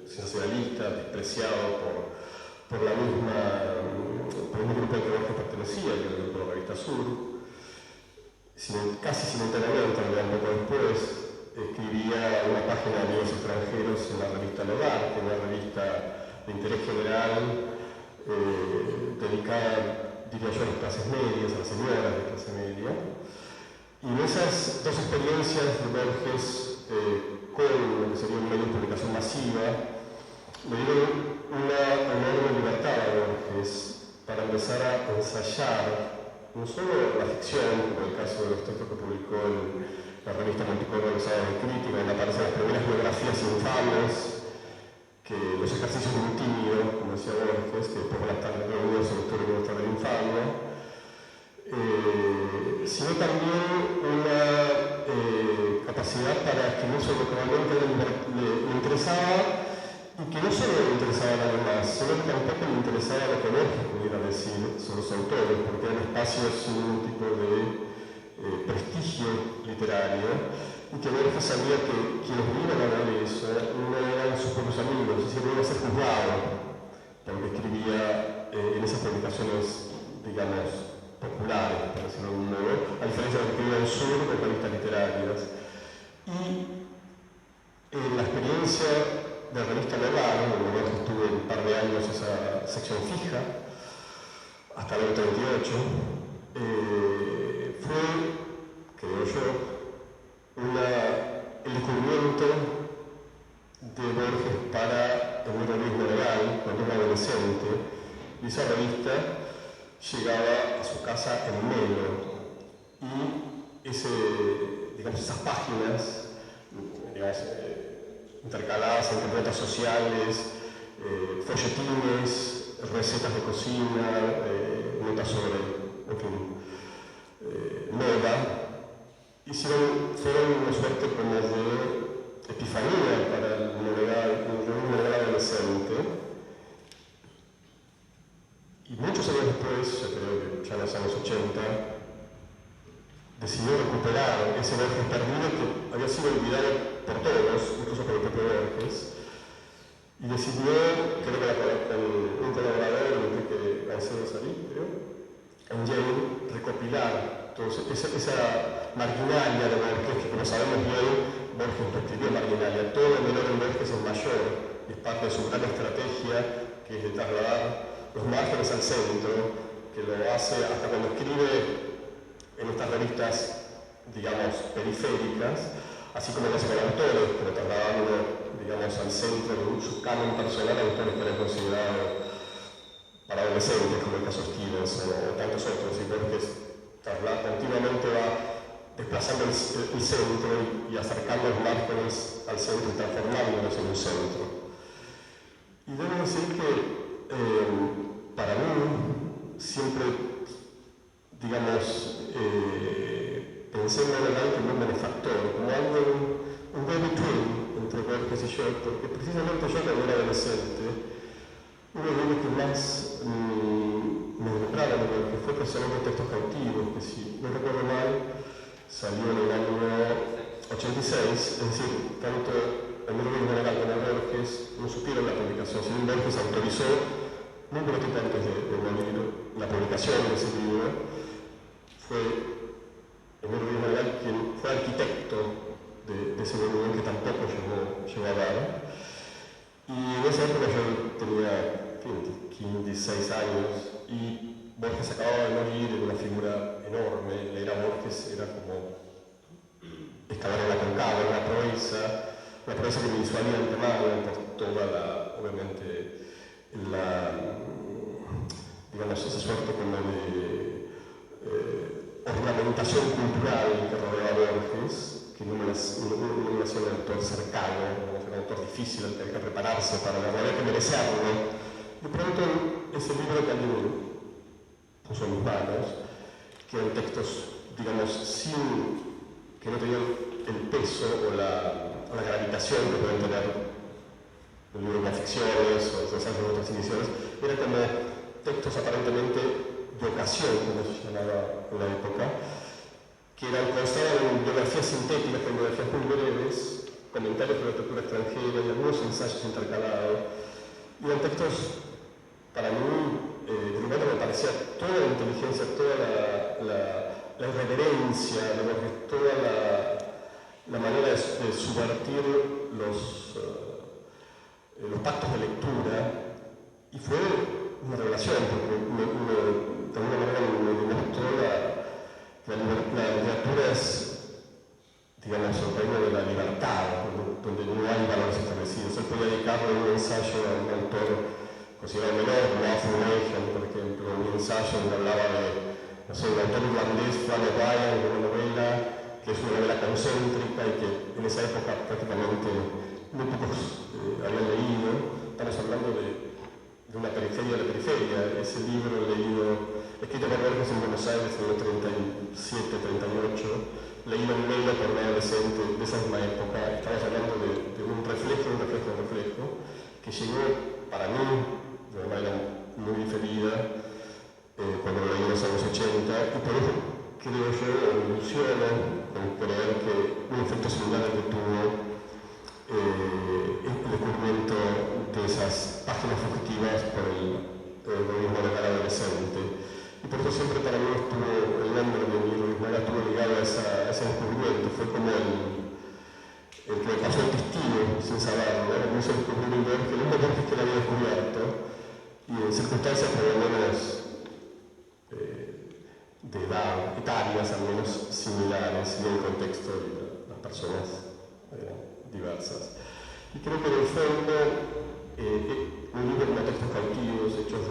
sensacionalista, despreciado por el mismo grupo al que Borges pertenecía, que era el grupo de la Revista Sur. Casi simultáneamente, un poco después, escribía una página de libros extranjeros en la revista Logar, que es una revista de interés general, dedicada, diría yo, a las clases medias, a las señoras de clase media. Y en esas dos experiencias de Borges con lo que sería un medio de publicación masiva, me dieron una enorme libertad a Borges para empezar a ensayar no solo la ficción, como el caso de los textos que publicó en la revista Multicolor de Sábado de Crítica, donde aparecen las primeras biografías infames, que los ejercicios de un tímido, como decía Borges, que después van a estar reunidos en la historia de nuestra infamia, sino también una capacidad para escribir sobre lo que realmente le interesaba, y que no solo le interesaba a nadie más, sino que tampoco le interesaba lo que Borges pudiera decir sobre los autores, porque eran espacios sin ningún tipo de prestigio literario, y que Borges sabía que quienes vinieron a hablar de eso no eran sus propios amigos, es decir, no iba a ser juzgado porque escribía en esas publicaciones, digamos, populares, por decirlo de algún modo, a diferencia de lo que escribía en Sur, de revistas literarias. Y la experiencia de la revista Logar, donde Borges estuvo un par de años esa sección fija, hasta el 38, fue, creo yo, el descubrimiento de Borges para el realismo legal cuando era adolescente, y esa revista llegaba a su casa en Melo, y esas páginas, intercaladas entre notas sociales, folletines, recetas de cocina, notas sobre, moda, fueron una suerte como de epifanía para el realismo legal adolescente. Y muchos años después, yo creo que ya en los años 80, decidió recuperar ese Borges perdido que había sido olvidado por todos, incluso por el propio Borges, y decidió, creo que con un colaborador, Enrique Gancedo Salí, en Yale, recopilar esa marginalia de Borges, que como sabemos bien, Borges no escribió marginalia, todo el menor en Borges es mayor, y es parte de su gran estrategia, que es de trasladar los márgenes al centro, que lo hace hasta cuando escribe en estas revistas, digamos, periféricas, así como lo hace con autores, pero trasladando, digamos, al centro de su canon personal a autores que eran considerados para adolescentes, como el caso Stevens o tantos otros, y Borges continuamente va desplazando el centro y acercando los márgenes al centro y transformándolos en un centro. Y debo decir que para mí siempre, digamos, pensé en el arte como un benefactor, como algo, un go-between entre Borges y yo, porque precisamente yo cuando era adolescente Uno de los libros que más me nombraron, que fue precisamente Textos Cautivos, que si no recuerdo mal, salió en el año 86, es decir, tanto Emilio Ruiz Manegal como Borges no supieron la publicación. Si bien Borges autorizó muy poco tiempo antes de morir la publicación de ese libro, fue Emilio Ruiz Manegal quien fue arquitecto de ese volumen que tampoco llegó a dar. Y en esa época yo tenía 16 años y Borges acababa de morir, era una figura enorme. Leer a Borges era como excavar en la Concagua, una proeza que me disuadía de antemano por toda obviamente, digamos, esa suerte como de ornamentación cultural que rodeaba a Borges, que no me nació un autor cercano, un autor difícil, al que hay que prepararse para la realidad, que merecerlo. De pronto, ese libro que alguien puso en mis manos, que eran textos, digamos, que no tenían el peso o la gravitación que pueden tener un libro de ficciones o de otras ediciones, eran como textos aparentemente de ocasión, como se llamaba en la época, que constaban en biografías sintéticas, en biografías muy breves, comentarios de literatura extranjera y algunos ensayos intercalados. Y eran textos, para mí, de lugar me parecía toda la inteligencia, toda la irreverencia, toda la manera de subvertir los pactos de lectura, y fue una revelación, porque de alguna manera me demostró la literatura es, digamos, el reino de la libertad, donde no hay valores establecidos. Él podía dedicarle un ensayo a un autor considerado menor, como Arthur Nagel, por ejemplo, un ensayo donde hablaba de, no sé, el autor irlandés Flann O'Brien, de una novela que es una novela concéntrica y que en esa época prácticamente muy pocos habían leído. Estamos hablando de una periferia de la periferia. Ese libro leído, escrito por Borges en Buenos Aires en el 37, 38, leído en Melo por un adolescente de esa misma época. Estamos hablando de un reflejo, que llegó para mí de una manera muy diferida cuando lo leí en los años 80, y por eso creo yo, me ilusiono con creer que un efecto similar al que tuvo el descubrimiento de esas páginas fugitivas por el gobierno legal adolescente. Y por eso siempre para mí estuvo el nombre de Emilio Ruiz Manegal estuvo ligado a ese descubrimiento. Fue como el que me pasó el testigo sin saberlo, ¿no? Me hizo descubrir un Borges, el mismo Borges que él había descubierto, y en circunstancias por lo menos de edad, etarias al menos similares, y en el contexto de las personas diversas. Y creo que en el fondo un libro como Textos Cautivos, hechos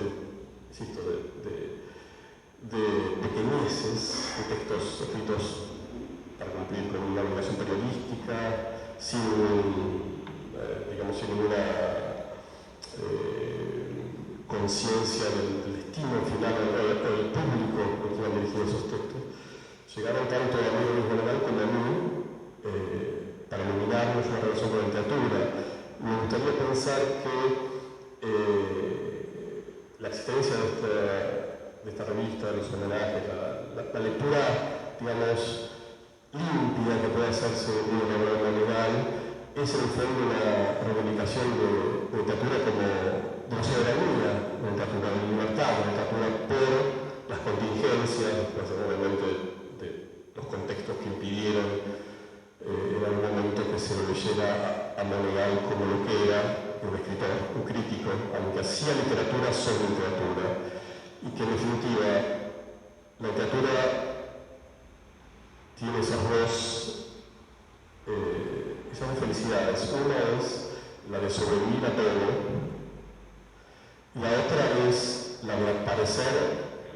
de pequeñeces, de textos escritos para cumplir con una obligación periodística, sin ninguna conciencia del destino final o del público al que iban dirigidos esos textos, llegaron tanto a Emilio Ruiz Manegal como a mí para iluminarnos una relación con la literatura. Me gustaría pensar que la existencia de esta revista, de los homenajes, la lectura, digamos, limpia que puede hacerse de un libro de Manegal, es en el fondo una reivindicación de literatura como de la soberanía, de literatura de libertad, de literatura por las contingencias, después obviamente de los contextos que impidieron en algún momento que se lo leyera a Manegal como lo que era un escritor, un crítico, aunque hacía literatura sobre literatura, y que en definitiva la literatura tiene esas dos felicidades. Una es la de sobrevivir a todo, y la otra es la de aparecer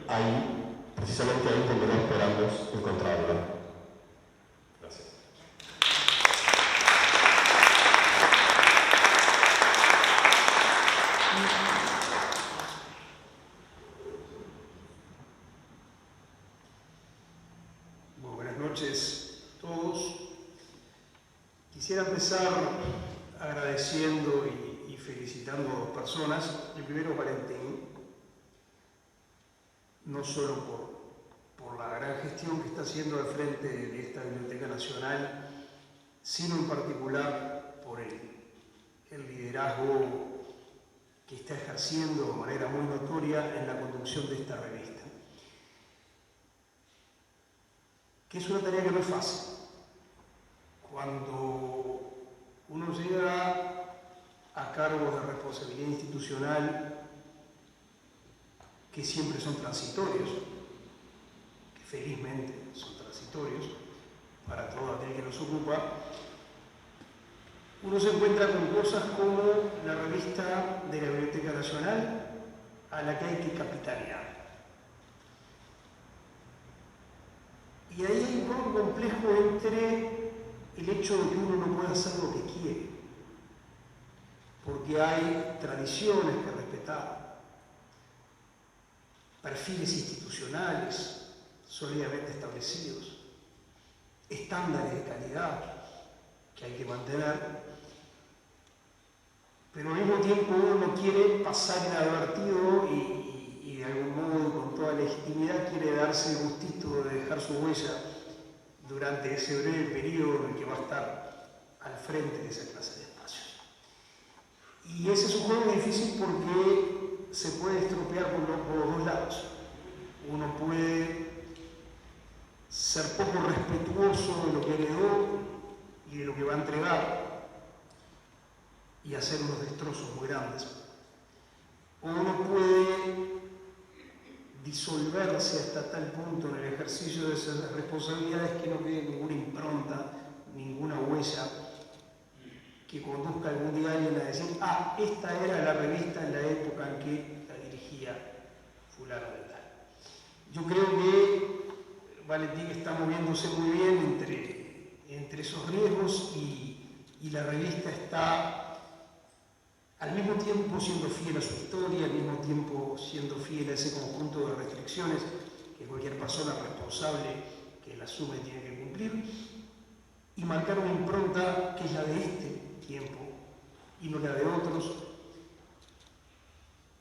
ahí, precisamente ahí donde no esperamos encontrarla. Gracias. Bueno, buenas noches a todos. Quisiera empezar agradeciendo y felicitando a dos personas. El primero, Valentín, no solo por la gran gestión que está haciendo al frente de esta Biblioteca Nacional, sino en particular por el liderazgo que está ejerciendo de manera muy notoria en la conducción de esta revista. Que es una tarea que no es fácil. Cuando uno llega a cargos de responsabilidad institucional que siempre son transitorios, que felizmente son transitorios para todo aquel que los ocupa, uno se encuentra con cosas como la revista de la Biblioteca Nacional a la que hay que capitanear. Y ahí hay un poco complejo entre el hecho de que uno no puede hacer lo que quiere, porque hay tradiciones que respetar, perfiles institucionales sólidamente establecidos, estándares de calidad que hay que mantener, pero al mismo tiempo uno no quiere pasar inadvertido y de algún modo, con toda legitimidad, quiere darse el gustito de dejar su huella durante ese breve periodo en el que va a estar al frente de esa clase de espacios. Y ese es un juego difícil porque se puede estropear por los dos lados. Uno puede ser poco respetuoso de lo que heredó y de lo que va a entregar y hacer unos destrozos muy grandes. O uno puede disolverse hasta tal punto en el ejercicio de esas responsabilidades que no quede ninguna impronta, ninguna huella que conduzca algún día a alguien a decir: ah, esta era la revista en la época en que la dirigía fulano de tal. Yo creo que Valentín está moviéndose muy bien entre esos riesgos y la revista está al mismo tiempo siendo fiel a su historia, al mismo tiempo siendo fiel a ese conjunto de restricciones que cualquier persona responsable que la asume tiene que cumplir, y marcar una impronta que es la de este tiempo y no la de otros,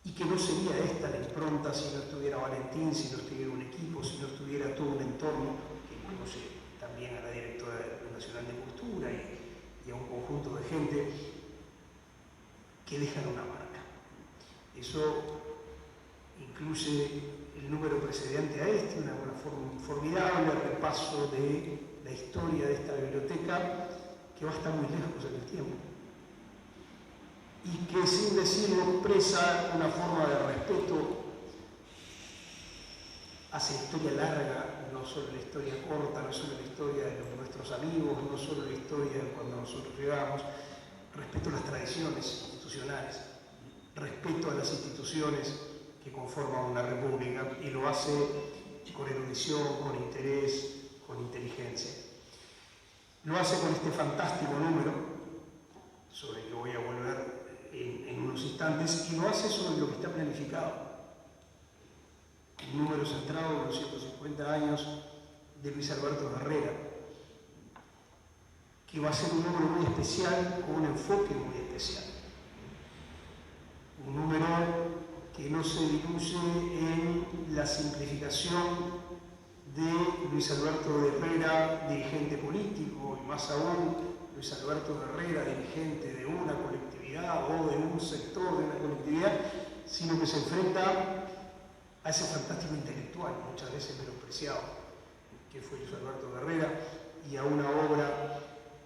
y que no sería esta la impronta si no estuviera Valentín, si no estuviera un equipo, si no estuviera todo un entorno que incluye también a la directora nacional de Cultura y a un conjunto de gente que dejan una marca. Eso incluye el número precedente a este, una formidable repaso de la historia de esta biblioteca que va a estar muy lejos en el tiempo y que, sin decirlo, expresa una forma de respeto hacia la historia larga, no solo la historia corta, no solo la historia de nuestros amigos, no solo la historia de cuando nosotros llegamos, respeto a las tradiciones institucionales, respeto a las instituciones que conforman una república, y lo hace con erudición, con interés, con inteligencia. Lo hace con este fantástico número, sobre el que voy a volver en unos instantes, y lo hace sobre lo que está planificado. Un número centrado en los 150 años de Luis Alberto Herrera, que va a ser un número muy especial, con un enfoque muy especial. Un número que no se diluye en la simplificación de Luis Alberto Herrera, dirigente político, y más aún Luis Alberto Herrera, dirigente de una colectividad o de un sector de una colectividad, sino que se enfrenta a ese fantástico intelectual, muchas veces menospreciado, que fue Luis Alberto Herrera, y a una obra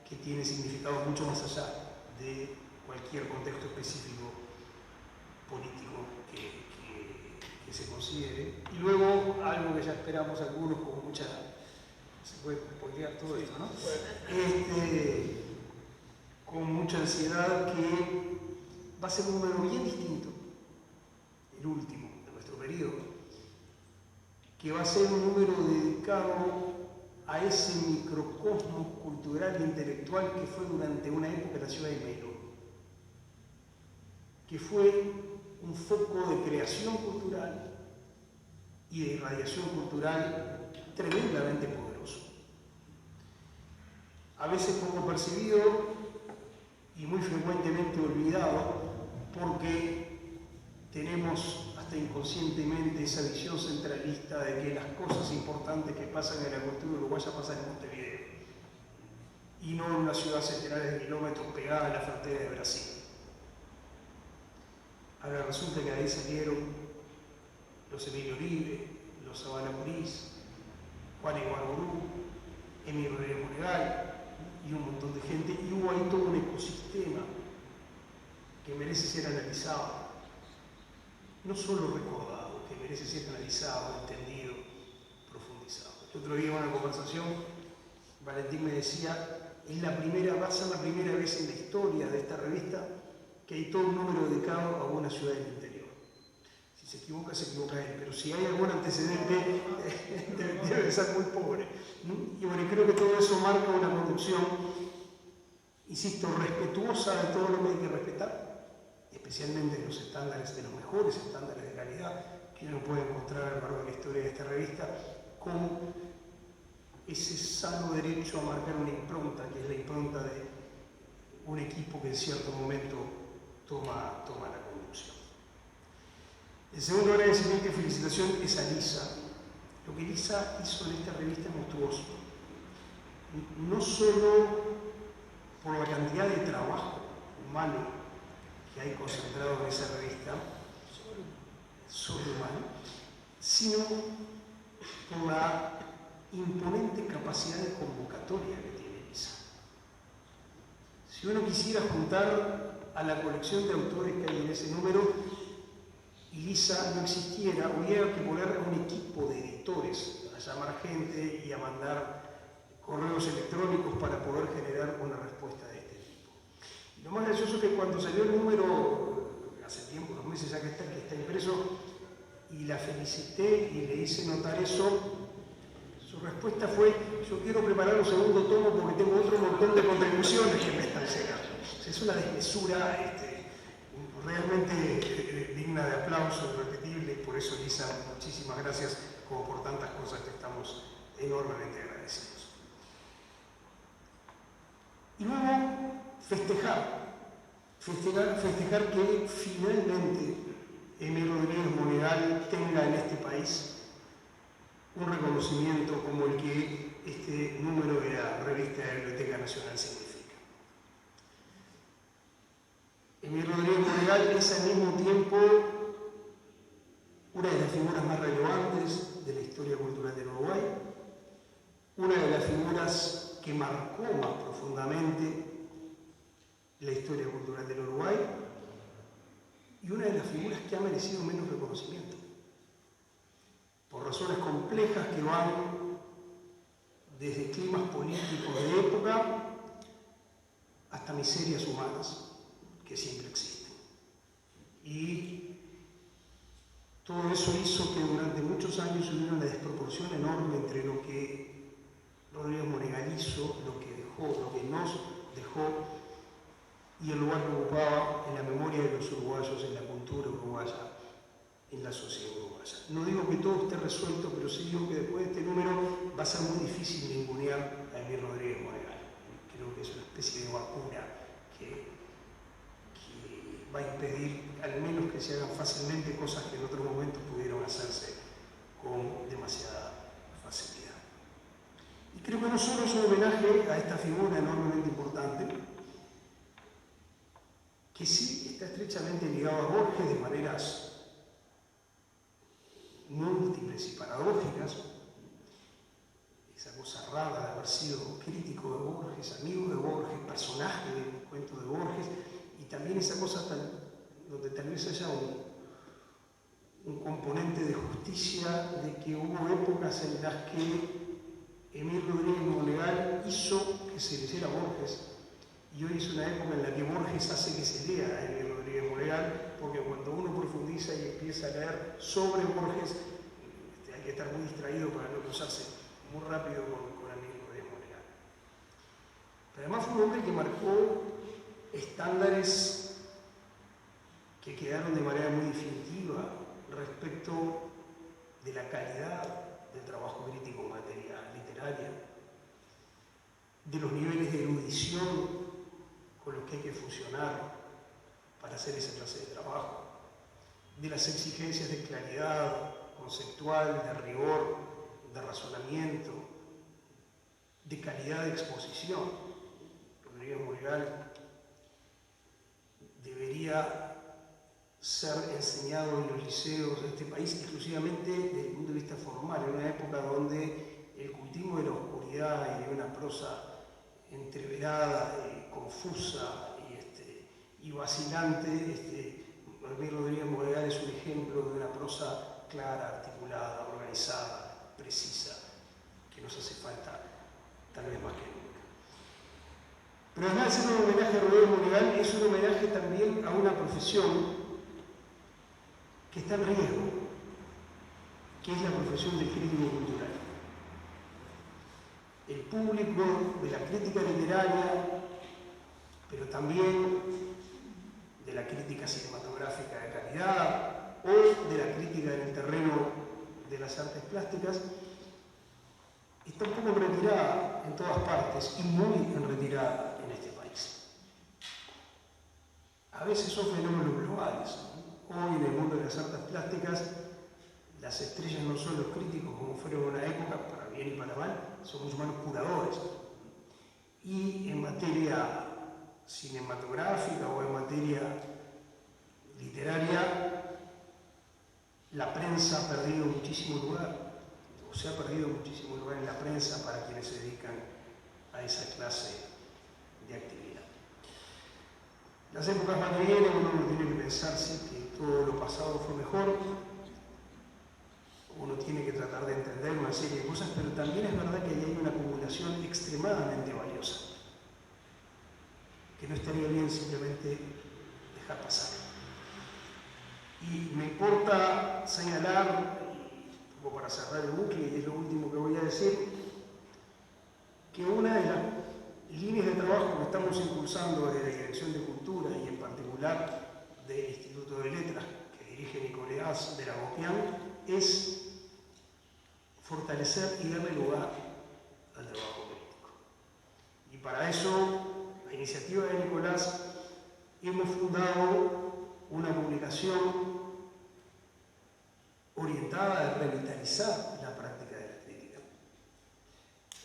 que tiene significado mucho más allá de cualquier contexto específico político que se considere. Y luego, algo que ya esperamos algunos con mucha... se puede spoilear todo esto, ¿no? Con mucha ansiedad, que va a ser un número bien distinto, el último de nuestro periodo, que va a ser un número dedicado a ese microcosmos cultural e intelectual que fue durante una época la ciudad de Meiró, que fue un foco de creación cultural y de irradiación cultural tremendamente poderoso. A veces poco percibido y muy frecuentemente olvidado, porque tenemos hasta inconscientemente esa visión centralista de que las cosas importantes que pasan en la cultura uruguaya pasan en Montevideo y no en una ciudad centenares de kilómetros pegada a la frontera de Brasil. Ahora resulta que ahí salieron los Emilio Uribe, los Zabala Muriz, Juan Iguarború, Emilio Rodríguez Monegal y un montón de gente, y hubo ahí todo un ecosistema que merece ser analizado, no solo recordado, que merece ser analizado, entendido, profundizado. El otro día en una conversación, Valentín me decía, va a ser la primera vez en la historia de esta revista que hay todo un número dedicado a una ciudad del interior. Si se equivoca él, pero si hay algún antecedente, debe ser muy pobre. Y bueno, creo que todo eso marca una conducción, insisto, respetuosa de todo lo que hay que respetar, especialmente de los estándares, de los mejores estándares de calidad que uno puede encontrar a lo largo de la historia de esta revista, con ese sano derecho a marcar una impronta, que es la impronta de un equipo que en cierto momento toma la conducción. El segundo agradecimiento y felicitación es a Lisa. Lo que Lisa hizo en esta revista es monstruoso. No solo por la cantidad de trabajo humano que hay concentrado en esa revista, sobrehumano, sino por la imponente capacidad de convocatoria que tiene Lisa. Si uno quisiera juntar a la colección de autores que hay en ese número y Lisa no existiera, hubiera que poner a un equipo de editores a llamar gente y a mandar correos electrónicos para poder generar una respuesta de este tipo. Y lo más gracioso es que cuando salió el número, hace tiempo, unos meses ya que está impreso, y la felicité y le hice notar eso, su respuesta fue: yo quiero preparar un segundo tomo porque tengo otro montón de contribuciones que me están llegando. Es una desmesura realmente digna de aplauso, irrepetible, y por eso, Lisa, muchísimas gracias, como por tantas cosas que estamos enormemente agradecidos. Y luego, festejar que finalmente Emilio Rodríguez Monegal tenga en este país un reconocimiento como el que este número de la revista de la Biblioteca Nacional significa. Emilio Rodríguez Monegal es al mismo tiempo una de las figuras más relevantes de la historia cultural del Uruguay, una de las figuras que marcó más profundamente la historia cultural del Uruguay y una de las figuras que ha merecido menos reconocimiento, por razones complejas que van desde climas políticos de época hasta miserias humanas que siempre existen. Y todo eso hizo que durante muchos años hubiera una desproporción enorme entre lo que Rodríguez Monegal hizo, lo que dejó, lo que nos dejó y el lugar que ocupaba en la memoria de los uruguayos, en la cultura uruguaya, en la sociedad uruguaya. No digo que todo esté resuelto, pero sí digo que después de este número va a ser muy difícil ningunear a Emilio Rodríguez Monegal. Creo que es una especie de vacuna que va a impedir al menos que se hagan fácilmente cosas que en otros momentos pudieron hacerse con demasiada facilidad. Y creo que no solo es un homenaje a esta figura enormemente importante, que sí está estrechamente ligado a Borges de maneras múltiples y paradójicas, esa cosa rara de haber sido crítico de Borges, amigo de Borges, personaje del cuento de Borges, y también esa cosa donde tal vez haya un componente de justicia, de que hubo épocas en las que Emilio Rodríguez Monegal hizo que se leyera Borges, y hoy es una época en la que Borges hace que se lea a Emilio Rodríguez Monegal, porque cuando uno profundiza y empieza a leer sobre Borges, hay que estar muy distraído para no cruzarse muy rápido con Emilio Rodríguez Monegal. Pero además fue un hombre que marcó estándares que quedaron de manera muy definitiva respecto de la calidad del trabajo crítico en materia literaria, de los niveles de erudición con los que hay que funcionar para hacer esa clase de trabajo, de las exigencias de claridad conceptual, de rigor, de razonamiento, de calidad de exposición. Rodríguez Monegal debería ser enseñado en los liceos de este país exclusivamente desde el punto de vista formal, en una época donde el cultivo de la oscuridad y de una prosa entreverada, confusa y vacilante, Rodríguez Monegal es un ejemplo de una prosa clara, articulada, organizada, precisa, que nos hace falta tal vez más que nunca. Pero además de ser un homenaje a Rodríguez Monegal, es un homenaje también a una profesión que está en riesgo, que es la profesión del crítico cultural. El público de la crítica literaria, pero también de la crítica cinematográfica de calidad o de la crítica en el terreno de las artes plásticas, está un poco en retirada en todas partes y muy en retirada en este país. A veces son fenómenos globales. Hoy en el mundo de las artes plásticas, las estrellas no son los críticos como fueron en una época, para bien y para mal, son mucho más los curadores. Y en materia cinematográfica o en materia literaria, la prensa ha perdido muchísimo lugar, o se ha perdido muchísimo lugar en la prensa para quienes se dedican a esa clase de actividad. Las épocas van y vienen, uno no tiene que pensarse que todo lo pasado fue mejor, uno tiene que tratar de entender una serie de cosas, pero también es verdad que ahí hay una acumulación extremadamente valiosa, que no estaría bien simplemente dejar pasar. Y me importa señalar, un poco para cerrar el bucle, y es lo último que voy a decir, que una de las líneas de trabajo que estamos impulsando desde la Dirección de Cultura y en particular del Instituto de Letras que dirige Nicolás de la Boquián es fortalecer y darle lugar al trabajo crítico. Y para eso, a iniciativa de Nicolás, hemos fundado una publicación orientada a revitalizar la práctica de la crítica,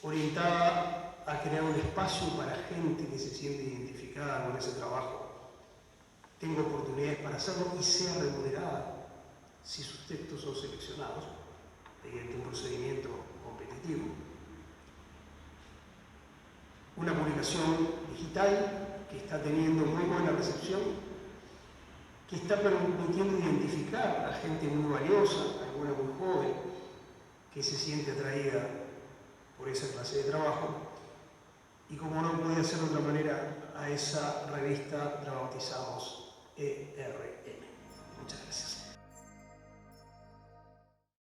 orientada a crear un espacio para gente que se siente identificada con ese trabajo, tenga oportunidades para hacerlo y sea remunerada si sus textos son seleccionados mediante un procedimiento competitivo. Una publicación digital que está teniendo muy buena recepción, que está permitiendo identificar a gente muy valiosa, alguna muy joven, que se siente atraída por esa clase de trabajo. Y como no podía ser de otra manera, a esa revista la bautizamos ERE.